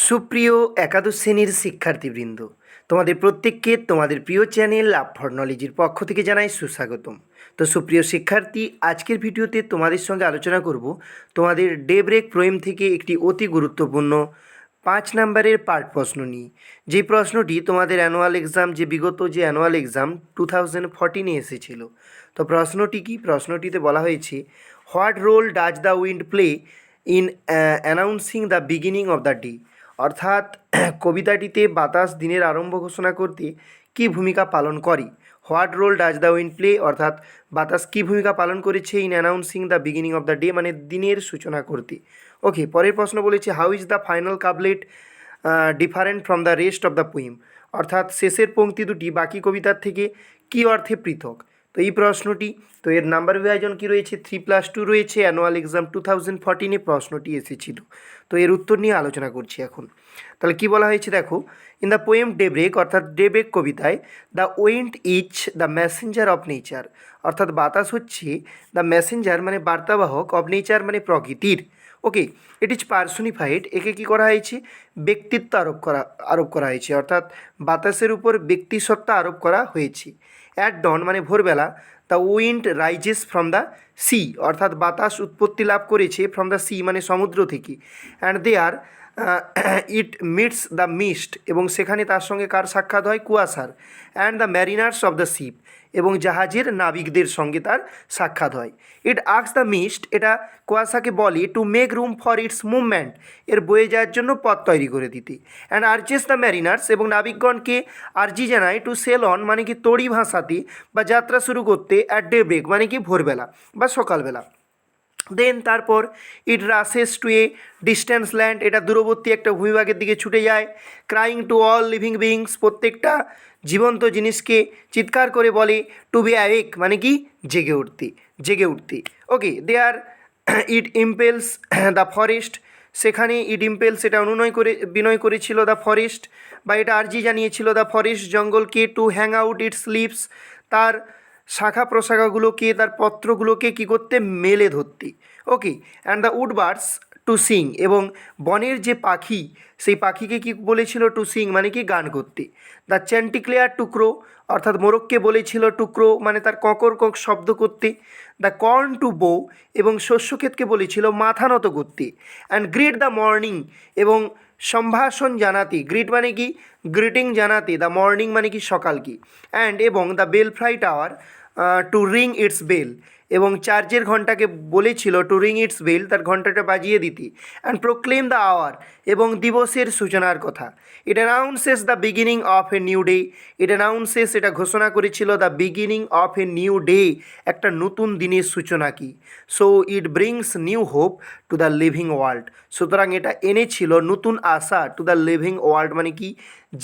সুপ্রিয় একাদশ শ্রেণীর শিক্ষার্থীবৃন্দ, তোমাদের প্রত্যেককে তোমাদের প্রিয় চ্যানেল লাভ ফর নলেজের পক্ষ থেকে জানাই সুস্বাগতম। তো সুপ্রিয় শিক্ষার্থী, আজকের ভিডিওতে তোমাদের সঙ্গে আলোচনা করব তোমাদের ডে ব্রেক পোয়েম থেকে একটি অতি গুরুত্বপূর্ণ 5 নম্বরের পার্ট প্রশ্ন নিয়ে। যে প্রশ্নটি তোমাদের অ্যানুয়াল এক্সাম, যে বিগত যে অ্যানুয়াল এক্সাম 2014-এ এসেছিল। তো প্রশ্নটি কি? প্রশ্নটিতে বলা হয়েছে, what role does the wind play in announcing the beginning of the day. অর্থাৎ কবিতাটিতে বাতাস দিনের আরম্ভ ঘোষণা করতে কী ভূমিকা পালন করে। What role does the wind play, অর্থাৎ বাতাস কী ভূমিকা পালন করেছে in announcing the beginning of the day, মানে দিনের সূচনা করতে। ওকে, পরের প্রশ্ন বলেছে, how is the final couplet different from the rest of the poem. অর্থাৎ শেষের পংক্তি দুটি বাকি কবিতার থেকে কী অর্থে পৃথক। তো এই প্রশ্নটি, তো এর নাম্বার বিভাজন কী রয়েছে, 3+2 রয়েছে। অ্যানুয়াল এক্সাম 2014-এ প্রশ্নটি এসেছিল। তো এর উত্তর নিয়ে আলোচনা করছি এখন। তাহলে কি বলা হয়েছে দেখো, in the poem day break, অর্থাৎ ডে ব্রেক কবিতায়, the wind is the messenger of nature, অর্থাৎ বাতাস হচ্ছে দ্য মেসেঞ্জার মানে বার্তাবাহক, অফ নেচার মানে প্রকৃতির। ওকে, ইট ইজ পার্সোনিফাইড, একে কী করা হয়েছে, ব্যক্তিত্ব আরোপ করা হয়েছে, অর্থাৎ বাতাসের উপর ব্যক্তিসত্তা আরোপ করা হয়েছে। অ্যাট ডন মানে ভোরবেলা, the wind rises from the sea, অর্থাৎ বাতাস উৎপত্তি লাভ করেছে ফ্রম দ্য সি মানে সমুদ্র থেকে। And they are it meets the mist, এবং সেখানে তার সঙ্গে কার সাক্ষাৎ হয়, কুয়াশার। And the mariners of the ship, এবং জাহাজের নাবিকদের সঙ্গে তার সাক্ষাৎ হয়। ইট আক্স দ্য মিস্ট, এটা কুয়াশাকে বলে, to make room for its movement, এর বয়ে যাওয়ার জন্য পথ তৈরি করে দিতে। অ্যান্ড আর্চেস দ্য ম্যারিনার্স, এবং নাবিকগণকে আর্জি জানায়, টু সেল অন মানে কি তড়ি ভাসাতে বা যাত্রা শুরু করতে, অ্যাট ডে ব্রেক মানে কি ভোরবেলা বা সকালবেলা। দেন তারপর ইট রাসেস টু এ ডিস্ট্যান্স ল্যান্ড, এটা দূরবর্তী একটা ভূমিভাগের দিকে ছুটে যায়। Crying to all living beings, প্রত্যেকটা জীবন্ত জিনিসকে চিৎকার করে বলে, টু বি অ্যাওয়েক মানে কি জেগে উঠতে। ওকে, দে আর ইট ইম্পেলস দ্য ফরেস্ট, সেখানে ইট ইম্পেলস এটা বিনয় করেছিল দ্য ফরেস্ট, বা এটা আর্জি জানিয়েছিল দ্য ফরেস্ট জঙ্গলকে, to hang out its leaves, তার শাখা প্রশাখাগুলোকে, তার পত্রগুলোকে কী করতে, মেলে ধরতে। Okay, and the wood birds to sing, এবং বনের যে পাখি, সেই পাখিকে কি বলেছিল, টু সিং মানে কি গান করতে। দ্য চ্যান্টিক্লেয়ার টুকরো, অর্থাৎ মোরগকে বলেছিল টুকরো মানে তার ককর কক শব্দ করতে। দ্য কর্ন টু বো, এবং শস্যক্ষেতকে বলেছিল মাথা নত করতে। অ্যান্ড গ্রিট দ্য মর্নিং, এবং সম্ভাষণ জানাতে, গ্রিট মানে কি গ্রিটিং জানাতে, দ্য মর্নিং মানে কি সকাল কি। অ্যান্ড এবং the belfry tower to ring its bell, এবং চার্চের ঘণ্টাকে বলেছিল টু রিং ইটস বেল, তার ঘণ্টাটা বাজিয়ে দিতে। অ্যান্ড প্রোক্লেম দ্য আওয়ার, এবং দিবসের সূচনার কথা। It announces the beginning of a new day, it announces এটা ঘোষণা করেছিল the beginning of a new day, একটা নতুন দিনের সূচনা কি। So it brings new hope to the living world, সুতরাং এটা এনেছিল নতুন আশা টু দ্য লিভিং ওয়ার্ল্ড মানে কি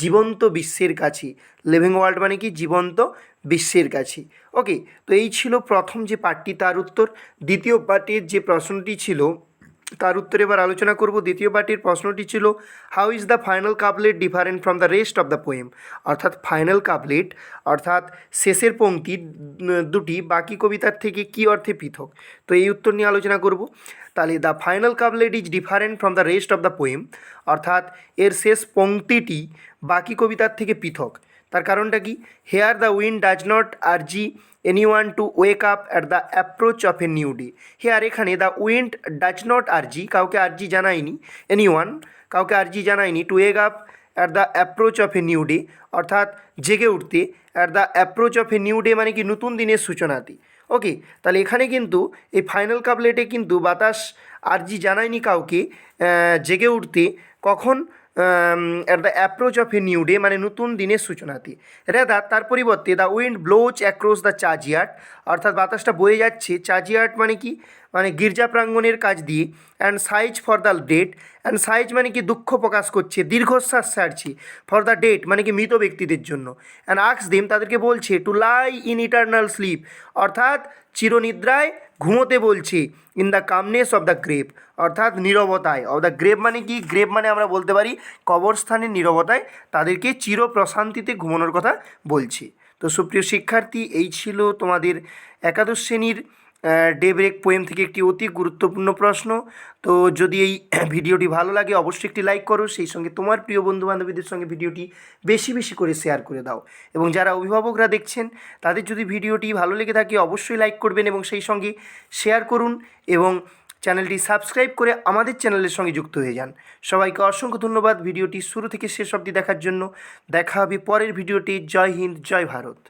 জীবন্ত বিশ্বের কাছে। লিভিং ওয়ার্ল্ড মানে কি জীবন্ত বিশ্বের কাছে। ওকে, তো এই ছিল প্রথম যে পার্টটি, তার উত্তর। দ্বিতীয় পার্টির যে প্রশ্নটি ছিল তার উত্তর এবার আলোচনা করব। দ্বিতীয় পার্টির প্রশ্নটি ছিল, how is the final couplet different from the rest of the poem. অর্থাৎ ফাইনাল কাবলেট অর্থাৎ শেষের পংক্তি দুটি বাকি কবিতার থেকে কী অর্থে পৃথক। তো এই উত্তর নিয়ে আলোচনা করব। তাহলে the final couplet is different from the rest of the poem, অর্থাৎ এর শেষ পংক্তিটি বাকি কবিতার থেকে পৃথক। তার কারণটা কি, here the wind does not urge anyone to wake up at the approach of a new day. Here এখানে the wind does not urge, কাউকে আর্জি জানায়নি, এনিওয়ান কাউকে আর্জি জানায়নি, to wake up at the approach of a new day, অর্থাৎ জেগে উঠতে। At the approach of a new day মানে কি নতুন দিনের সূচনাতে। ওকে, তাহলে এখানে কিন্তু এই ফাইনাল কাবলেটে কিন্তু বাতাস আর্জি জানায়নি কাউকে জেগে উঠতে, কখন, at the approach of a new day মানে নতুন দিনের সূচনাতে। রেদার তার পরিবর্তে the wind blows across the churchyard, অর্থাৎ বাতাসটা বয়ে যাচ্ছে চার্চইয়ার্ড মানে কি মানে গির্জা প্রাঙ্গণের কাছ দিয়ে। And sighs for the dead, and sighs মানে কি দুঃখ প্রকাশ করছে, দীর্ঘশ্বাস ছাড়ছে। ফর দ্য ডেট মানে কি মৃত ব্যক্তিদের জন্য। অ্যান্ড আক্স দেম তাদেরকে বলছে, to lie in eternal sleep, অর্থাৎ চিরনিদ্রায় ঘুমোতে বলছে। In the calmness of the grave, অর্থাৎ নীরবতায়। অফ দ্য গ্রেভ মানে কি, গ্রেভ মানে আমরা বলতে পারি কবরস্থানের নীরবতায় তাদেরকে চির প্রশান্তিতে ঘুমানোর কথা বলছে। তো সুপ্রিয় শিক্ষার্থী, এই ছিল তোমাদের একাদশ শ্রেণীর ডেব্রেক পোয়েম থেকে একটি অতি গুরুত্বপূর্ণ প্রশ্ন। তো যদি এই ভিডিওটি ভালো লাগে অবশ্যই একটি লাইক করো, সেই সঙ্গে তোমার প্রিয় বন্ধুবান্ধবীদের সঙ্গে ভিডিওটি বেশি বেশি করে শেয়ার করে দাও। এবং যারা অভিভাবকরা দেখছেন তাদের যদি ভিডিওটি ভালো লেগে থাকে অবশ্যই লাইক করবেন এবং সেই সঙ্গে শেয়ার করুন এবং চ্যানেলটি সাবস্ক্রাইব করে আমাদের চ্যানেলের সঙ্গে যুক্ত হয়ে যান। সবাইকে অসংখ্য ধন্যবাদ ভিডিওটি শুরু থেকে শেষ অবধি দেখার জন্য। দেখা হবে পরের ভিডিওটি। জয় হিন্দ, জয় ভারত।